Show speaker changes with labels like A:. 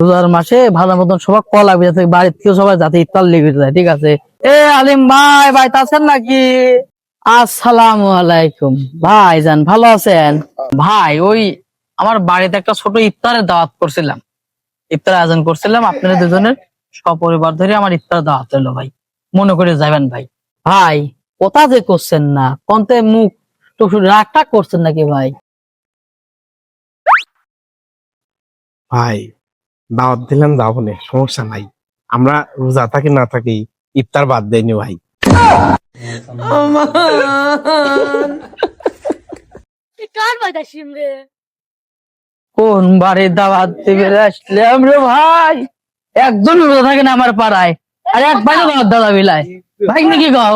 A: রোজার মাসে ভালো মতন সবাই কল লাগবে, যাতে বাড়ির থেকে সবাই যাতে ইফতার লেগে যায়। ঠিক আছে? এ আলিম ভাই, ভাই আছেন নাকি? আসসালামু আলাইকুম ভাই জান, ভালো আছেন? ভাই ওই আমার বাড়িতে একটা ছোট ইফতারের দাওয়াত করছিলাম, ইফতার আয়োজন করছিলাম, আপনারা দুজনের সপরিবার ধরে আমার ইফতার দাওয়াত হলো ভাই, মনে করে যাবেন ভাই। ভাই কথা যে করছেন না, কন্তে মুখ তো রাগটা করছেন নাকি ভাই?
B: ভাই দাওয়াত দিলাম, যাবো না, সমস্যা নাই। আমরা রোজা থাকি না থাকি ইফতার বাদ দেয়নি ভাই।
A: কোন বাড়ির দাওয়াত দিবে আসলাম রে ভাই? একজন রোজা থাকে না আমার পাড়ায়, আর এক ভাই দাওয়াত দাদা বিলায় ভাই নাকি গাও।